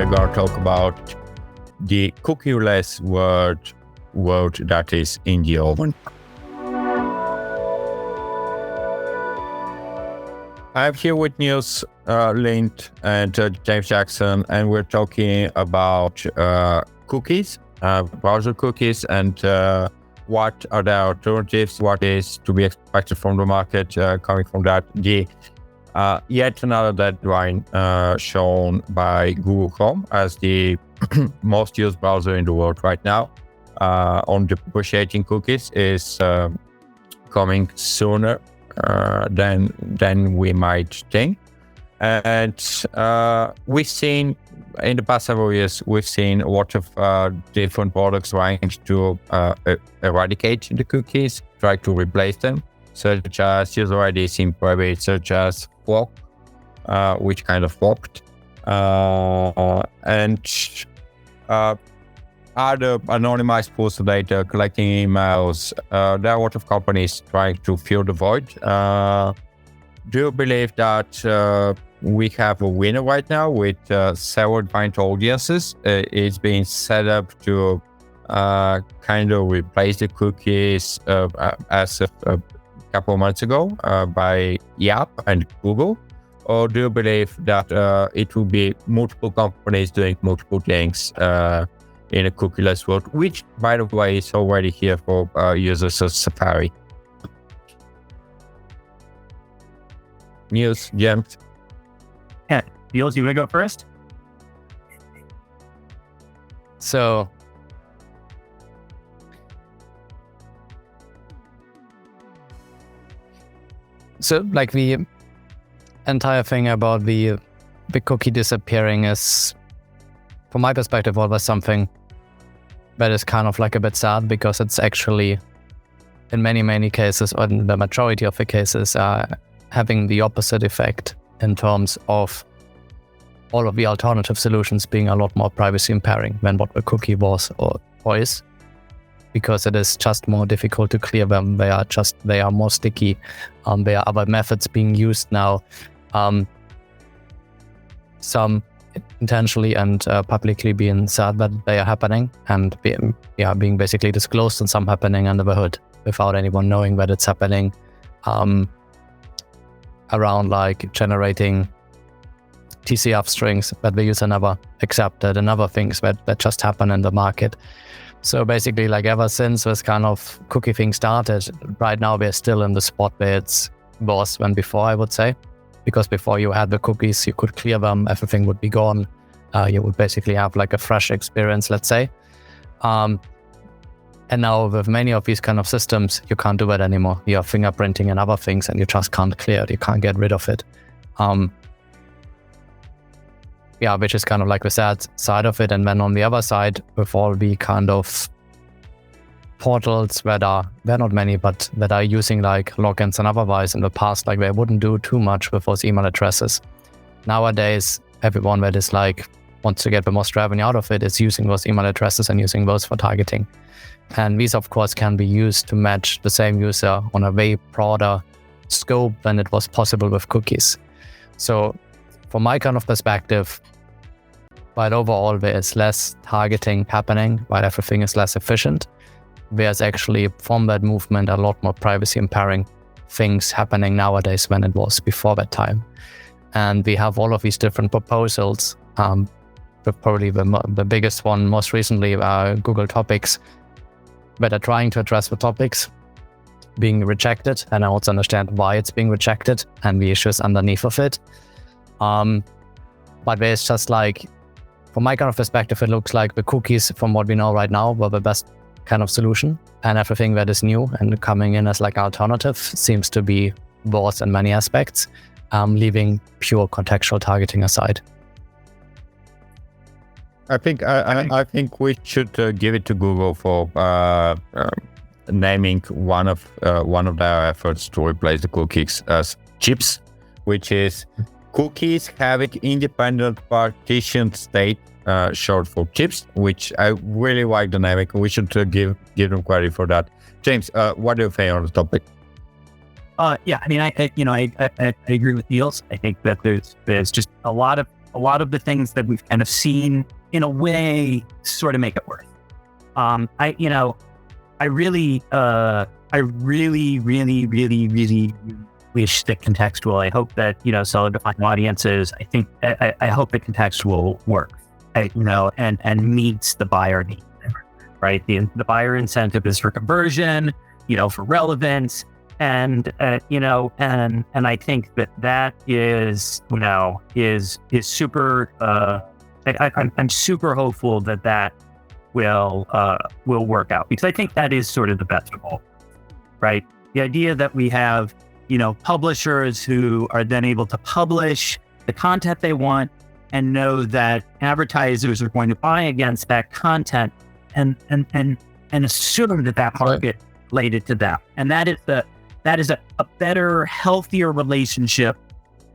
we're going to talk about the cookieless world that is in the oven. I'm here with Nils Lind and James Jackson, and we're talking about cookies, browser cookies, and what are the alternatives, what is to be expected from the market coming from that. The yet another deadline shown by Google Chrome as the most used browser in the world right now on depreciating cookies is coming sooner than we might think. And we've seen in the past several years, we've seen a lot of different products trying to eradicate the cookies, try to replace them, such as user IDs in private, such as Flock, which kind of flopped, and other anonymized pools of data, collecting emails. There are a lot of companies trying to fill the void. Do you believe that we have a winner right now with several defined audiences? It's being set up to kind of replace the cookies as a couple of months ago by Yap and Google? Or do you believe that it will be multiple companies doing multiple things in a cookieless world, which, by the way, is already here for users of Safari? Nils, James? Yeah, Nils, you want to go first? So like the entire thing about the cookie disappearing is, from my perspective, always something that is kind of like a bit sad, because it's actually, in many cases, or in the majority of the cases, having the opposite effect in terms of all of the alternative solutions being a lot more privacy impairing than what the cookie was or is, because it is just more difficult to clear them. They are more sticky. There are other methods being used now, some intentionally and publicly being said that they are happening and being basically disclosed, and some happening under the hood without anyone knowing that it's happening, around like generating TCF strings that the user never accepted and other things that just happen in the market. So basically, like, ever since this kind of cookie thing started, right now we're still in the spot where it's worse than before, I would say. Because before you had the cookies, you could clear them, everything would be gone. You would basically have like a fresh experience, let's say. And now with many of these kind of systems, you can't do it anymore. You have fingerprinting and other things, and you just can't clear it. You can't get rid of it. Which is kind of like the sad side of it. And then on the other side, with all the kind of portals they're not many, but that are using like logins and otherwise, in the past, like, they wouldn't do too much with those email addresses. Nowadays, everyone that is like wants to get the most revenue out of it is using those email addresses and using those for targeting. And these, of course, can be used to match the same user on a way broader scope than it was possible with cookies. So from my kind of perspective, while overall there is less targeting happening, while everything is less efficient, there's actually, from that movement, a lot more privacy impairing things happening nowadays than it was before that time. And we have all of these different proposals. But probably the biggest one most recently, Google Topics, that are trying to address the topics being rejected. And I also understand why it's being rejected and the issues underneath of it. But there's just like, from my kind of perspective, it looks like the cookies, from what we know right now, were the best kind of solution, and everything that is new and coming in as like alternative seems to be worse in many aspects, leaving pure contextual targeting aside. I think we should give it to Google for naming one of their efforts to replace the cookies as chips, which is cookies having independent partitioned state, short for chips, which I really like the naming. We should give them credit for that. James, what do you think on the topic? I agree with Nils. I think that there's just a lot of a lot of the things that we've kind of seen in a way sort of make it worse. I really wish that contextual, I hope that, seller-defined audiences, I hope that contextual works, and meets the buyer need, right? The buyer incentive is for conversion, for relevance. And I think that is super, I'm super hopeful that will work out, because I think that is sort of the best of all, right? The idea that we have, publishers who are then able to publish the content they want and know that advertisers are going to buy against that content and assume that market related to them. And that is a better, healthier relationship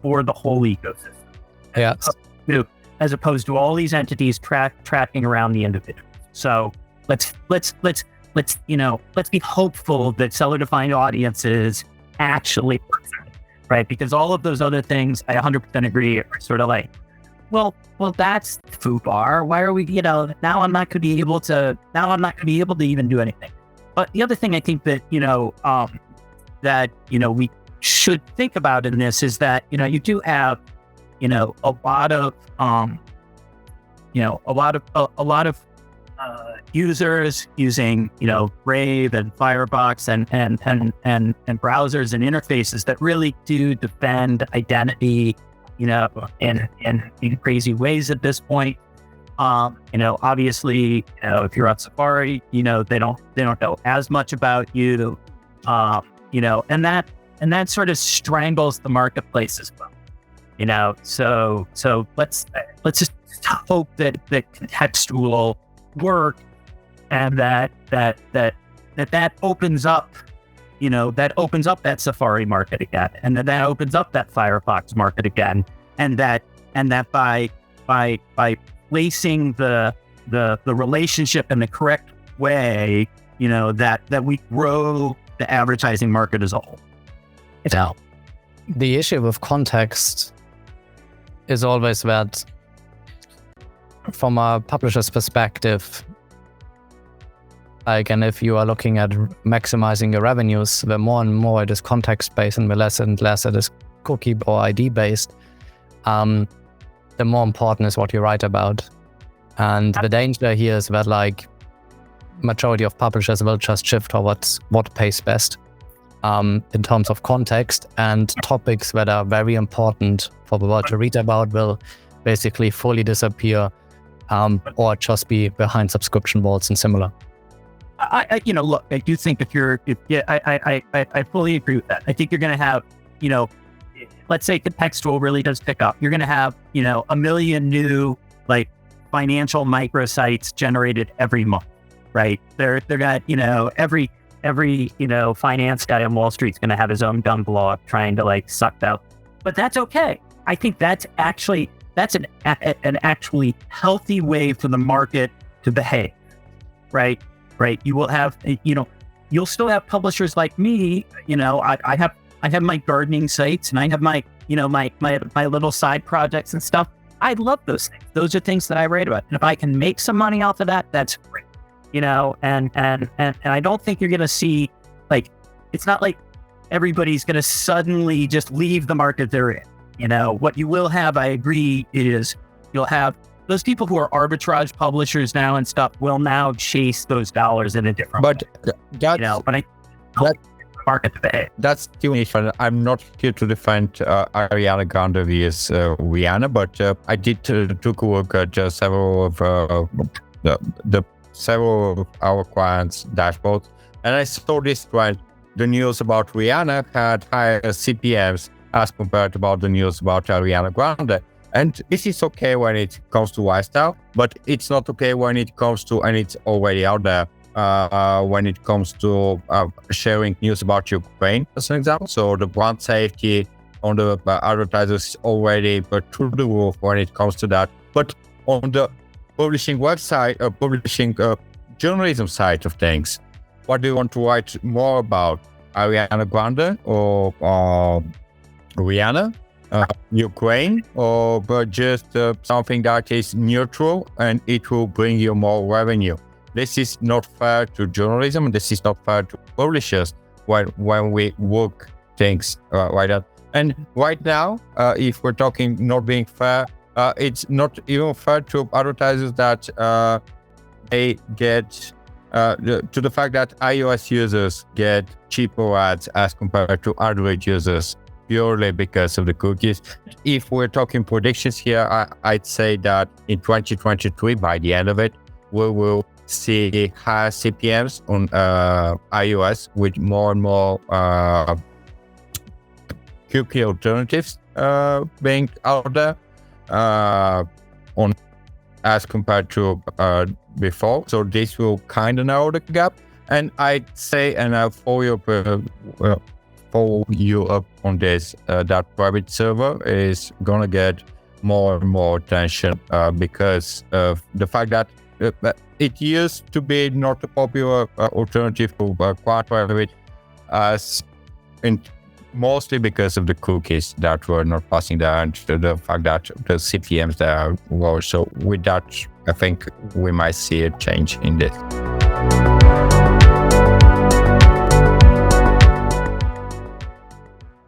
for the whole ecosystem. Yeah. As opposed to all these entities tracking around the individual. So let's be hopeful that seller-defined audiences actually work, right? Because all of those other things, I 100% agree, are sort of like, well, that's FUBAR. Why are we, now I'm not going to be able to even do anything. But the other thing I think that, we should think about in this is that, you do have, a lot of users using, Brave and Firefox and browsers and interfaces that really do defend identity, in crazy ways at this point. Obviously, if you're on Safari, they don't know as much about you, and that sort of strangles the marketplace as well. So let's just hope that contextual work, and that opens up, that Safari market again, and that opens up that Firefox market again, and that by placing the relationship in the correct way, that we grow the advertising market as a whole. Now, the issue with context is always that, from a publisher's perspective, and if you are looking at maximizing your revenues, the more and more it is context-based and the less and less it is cookie or ID-based, the more important is what you write about. And the danger here is that, majority of publishers will just shift towards what pays best, in terms of context, and topics that are very important for the world to read about will basically fully disappear, or just be behind subscription walls and similar. Look, I do think I fully agree with that. I think you're going to have, let's say contextual really does pick up. You're going to have, 1 million new financial microsites generated every month, right? They're got, every finance guy on Wall Street's going to have his own dumb blog trying to suck out. But that's okay. I think that's an actually healthy way for the market to behave, right? You will have, you'll still have publishers like me. I have my gardening sites, and I have my, my little side projects and stuff. I love those things. Those are things that I write about. And if I can make some money off of that, that's great. And I don't think you're going to see, it's not like everybody's going to suddenly just leave the market they're in. What you will have, I agree, is you'll have those people who are arbitrage publishers now and stuff will now chase those dollars in a different way. Market today. That's the issue. I'm not here to defend Ariana Grande vs Rihanna, but I did took a look at several of several of our clients' dashboards, and I saw this trend. The news about Rihanna had higher CPMs as compared to the news about Ariana Grande. And this is okay when it comes to lifestyle, but it's not okay when it comes to, and it's already out there, when it comes to sharing news about Ukraine, as an example. So the brand safety on the advertisers already through the roof when it comes to that. But on the publishing website, publishing journalism side of things, what do you want to write more about? Ariana Grande or Rihanna? Ukraine, or but just something that is neutral and it will bring you more revenue. This is not fair to journalism. This is not fair to publishers when we work things like that. And right now, if we're talking not being fair, it's not even fair to advertisers that they get to the fact that iOS users get cheaper ads as compared to Android users purely because of the cookies. If we're talking predictions here, I'd say that in 2023, by the end of it, we will see higher CPMs on iOS with more and more cookie alternatives being out there on as compared to before. So this will kind of narrow the gap. And I'd say, and I'll follow you up on this, that private server is gonna get more and more attention because of the fact that it used to be not a popular alternative to quite private, mostly because of the cookies that were not passing there and the fact that the CPMs there were. So with that, I think we might see a change in this.